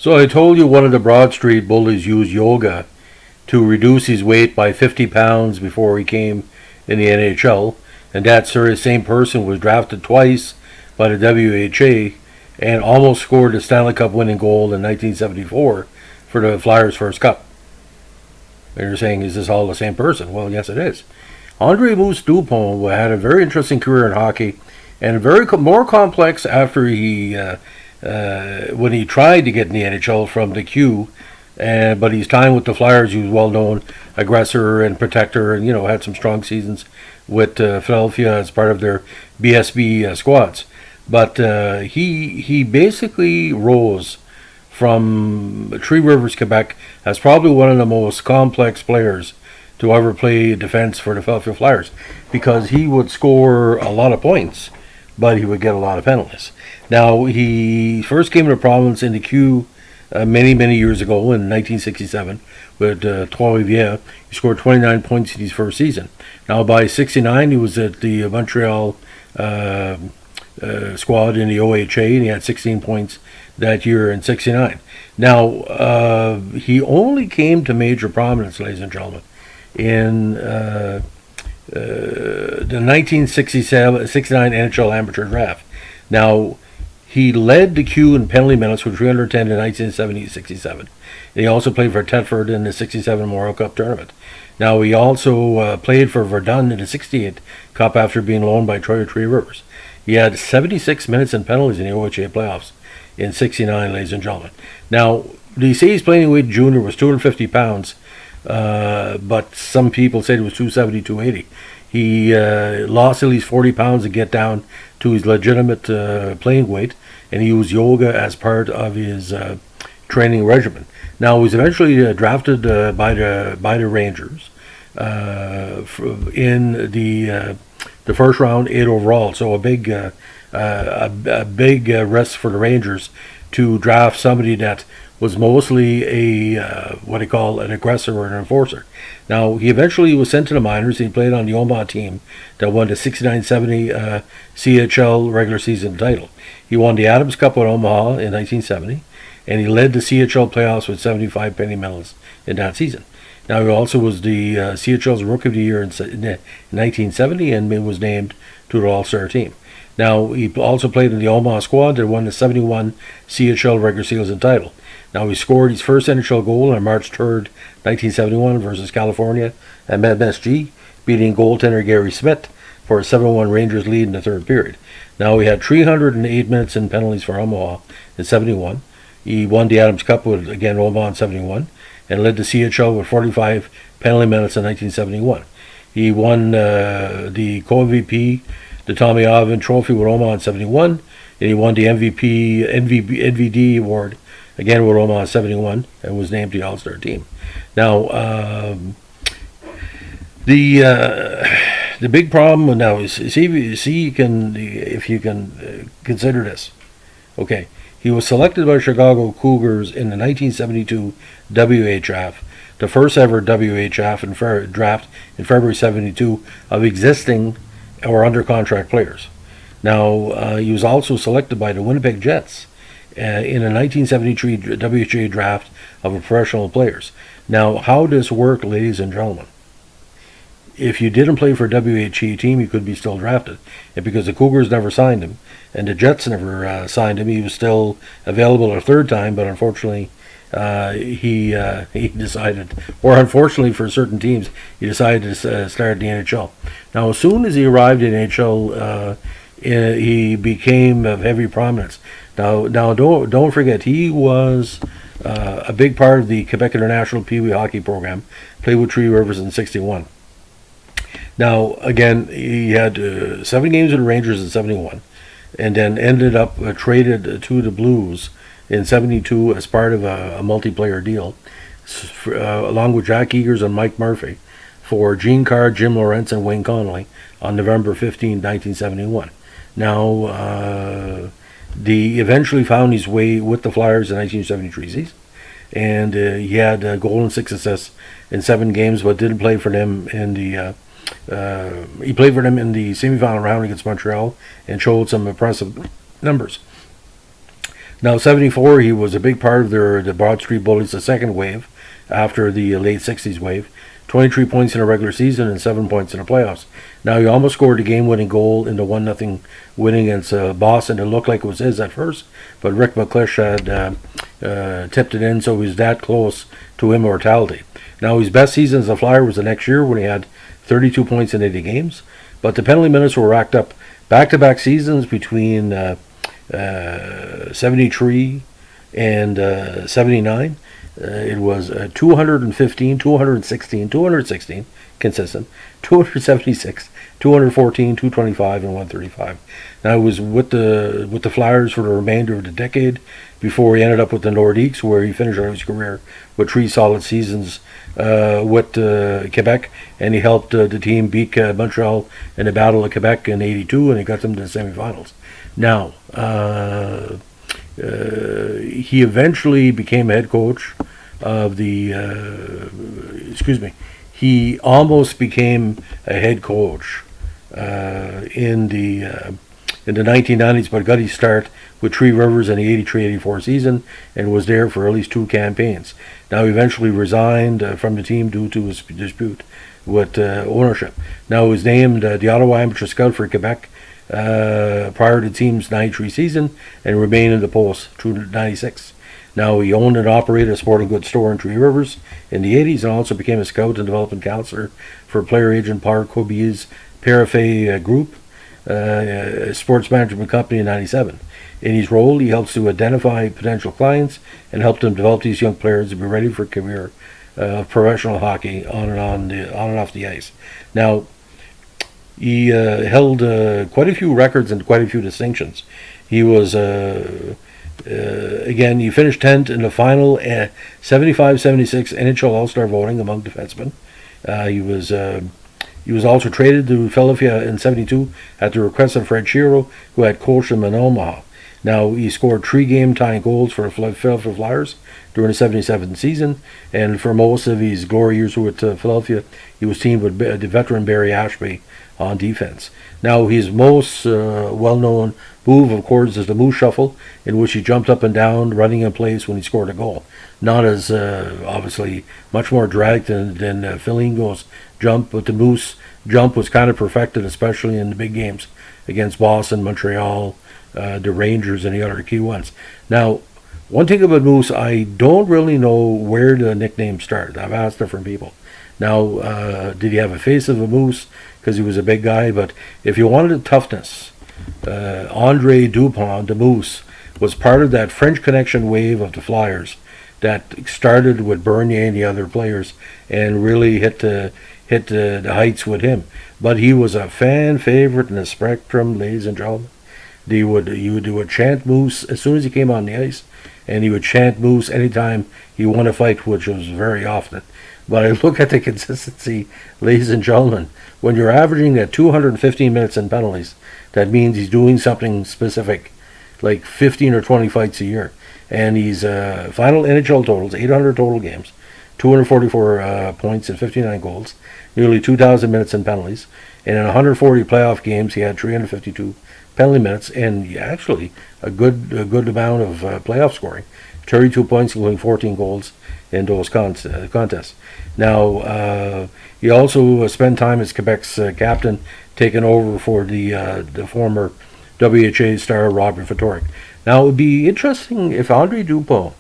So I told you one of the Broad Street bullies used yoga to reduce his weight by 50 pounds before he came in the NHL. And that same person was drafted twice by the WHA and almost scored the Stanley Cup winning goal in 1974 for the Flyers' first cup. And you're saying, is this all the same person? Well, yes, it is. Andre Moose Dupont had a very interesting career in hockey, and very more complex after he when he tried to get in the NHL from the Q. But his time with the Flyers, he was well-known aggressor and protector, and had some strong seasons with Philadelphia as part of their BSB squads. But he basically rose from Three Rivers, Quebec, as probably one of the most complex players to ever play defense for the Philadelphia Flyers, because he would score a lot of points, but he would get a lot of penalties. Now, he first came to prominence in the Q many years ago in 1967 with Trois-Rivières. He scored 29 points in his first season. Now, by 69, he was at the Montreal squad in the OHA, and he had 16 points that year in 69. Now, he only came to major prominence, ladies and gentlemen, in the 1969 NHL Amateur Draft. Now, he led the Q in penalty minutes with 310 in 1970-67. And he also played for Thetford in the 67 Memorial Cup tournament. Now, he also played for Verdun in the 68 Cup after being loaned by Troy Three Rivers. He had 76 minutes in penalties in the OHA playoffs in 69, ladies and gentlemen. Now, they say his playing weight junior was 250 pounds, but some people said it was 270, 280. He lost at least 40 pounds to get down to his legitimate playing weight, and he used yoga as part of his training regimen. Now, he was eventually drafted by the Rangers in the first round, 8 overall. So a big risk for the Rangers to draft somebody that was mostly a what they call an aggressor or an enforcer. Now, he eventually was sent to the minors. He played on the Omaha team that won the 69-70 CHL regular season title. He won the Adams Cup with Omaha in 1970, and he led the CHL playoffs with 75 penalty medals in that season. Now, he also was the CHL's Rookie of the Year in 1970 and was named to the All-Star team. Now, he also played in the Omaha squad that won the 71 CHL regular season title. Now, he scored his first NHL goal on March 3rd, 1971 versus California at MSG, beating goaltender Gary Smith for a 7-1 Rangers lead in the third period. Now, he had 308 minutes in penalties for Omaha in 71. He won the Adams Cup with, again, Omaha in 71, and led the CHL with 45 penalty minutes in 1971. He won the co-MVP, the Tommy Avin Trophy with Omaha in 71, and he won the NVD award again with Omaha in 71, and was named the All-Star team. Now, the big problem now is if you can consider this. Okay, he was selected by Chicago Cougars in the 1972 WHF, the first ever WHF draft in February 72 of existing or under contract players. Now, he was also selected by the Winnipeg Jets in a 1973 WHA draft of professional players. Now, how does this work, ladies and gentlemen? If you didn't play for a WHA team, you could be still drafted. And because the Cougars never signed him, and the Jets never signed him, he was still available a third time, but unfortunately, he decided, or unfortunately for certain teams, he decided to start the NHL. Now, as soon as he arrived in NHL, he became of heavy prominence. Now, don't forget, he was a big part of the Quebec International Pee Wee hockey program. Played with Three Rivers in '61. Now, again, he had 7 games with the Rangers in '71, and then ended up traded to the Blues in '72 as part of a multiplayer deal, along with Jack Eagers and Mike Murphy, for Gene Carr, Jim Lawrence, and Wayne Connolly on November 15, 1971. Now, he eventually found his way with the Flyers in 1973 season, and he had a goal and 6 assists in 7 games, but didn't play for them in the he played for them in the semifinal round against Montreal and showed some impressive numbers. Now, 74, he was a big part of the Broad Street Bullies, the second wave after the late 60s wave. 23 points in a regular season and 7 points in the playoffs. Now, he almost scored a game-winning goal in the 1-0 win against Boston. It looked like it was his at first, but Rick McClish had tipped it in, so he was that close to immortality. Now, his best season as a Flyer was the next year when he had 32 points in 80 games, but the penalty minutes were racked up back-to-back seasons between 73 and 79. It was 215, 216 consistent, 276, 214, 225, and 135. Now, it was with the Flyers for the remainder of the decade before he ended up with the Nordiques, where he finished out his career with 3 solid seasons with Quebec, and he helped the team beat Montreal in the Battle of Quebec in '82, and he got them to the semifinals. Now, he eventually became head coach of the. He almost became a head coach in the 1990s, but got his start with Three Rivers in the 83-84 season and was there for at least 2 campaigns. Now, he eventually resigned from the team due to his dispute with ownership. Now, he was named the Ottawa Amateur Scout for Quebec prior to the team's 93 season and remained in the post through 96. Now, he owned and operated a sporting goods store in Three Rivers in the 80s and also became a scout and development counselor for player agent Park Hobie's Parafait Group, a sports management company in 97. In his role, he helps to identify potential clients and help them develop these young players to be ready for a career of professional hockey on and off the ice. Now, he held quite a few records and quite a few distinctions. He was, again, he finished 10th in the final 75-76 NHL All-Star voting among defensemen. He was also traded to Philadelphia in '72 at the request of Fred Shero, who had coached him in Omaha. Now, he scored 3 game-tying goals for the Philadelphia Flyers during the '77 season, and for most of his glory years with Philadelphia, he was teamed with the veteran Barry Ashby on defense. Now, his most well-known move, of course, is the Moose Shuffle, in which he jumped up and down, running in place when he scored a goal. Not as, obviously, much more dramatic than Filingo's jump, but the Moose jump was kind of perfected, especially in the big games against Boston, Montreal, the Rangers, and the other key ones. Now, one thing about Moose, I don't really know where the nickname started. I've asked different people. Now, did he have a face of a moose because he was a big guy? But if you wanted a toughness, Andre Dupont, the Moose, was part of that French Connection wave of the Flyers that started with Bernier and the other players and really hit the heights with him. But he was a fan favorite in the spectrum, ladies and gentlemen. He would chant Moose as soon as he came on the ice, and he would chant Moose anytime he won a fight, which was very often. But I look at the consistency, ladies and gentlemen. When you're averaging at 215 minutes in penalties, that means he's doing something specific, like 15 or 20 fights a year. And he's final NHL totals, 800 total games, 244 points and 59 goals, nearly 2,000 minutes in penalties. And in 140 playoff games, he had 352 penalty minutes, and actually a good amount of playoff scoring, 32 points, including 14 goals in those contests. Now, he also spent time as Quebec's captain, taking over for the former WHA star Robert Fatorik. Now, it would be interesting if Andre Dupont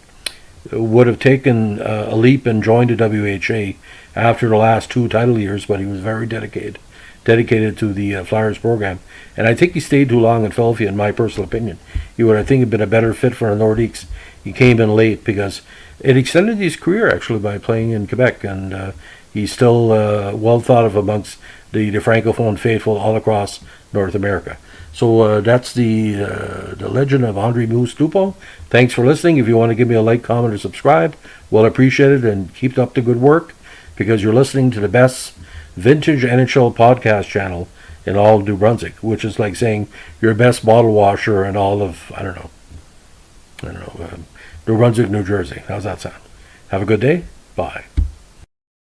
would have taken a leap and joined the WHA after the last 2 title years, but he was very dedicated to the Flyers program. And I think he stayed too long in Philadelphia, in my personal opinion. He would, I think, have been a better fit for the Nordiques. He came in late because it extended his career, actually, by playing in Quebec. And he's still well thought of amongst the Francophone faithful all across North America. So that's the legend of Andre Moose Dupont. Thanks for listening. If you want to give me a like, comment, or subscribe, well appreciated, and keep up the good work, because you're listening to the best vintage NHL podcast channel in all of New Brunswick, which is like saying your best bottle washer in all of, I don't know, New Brunswick, New Jersey. How's that sound? Have a good day. Bye.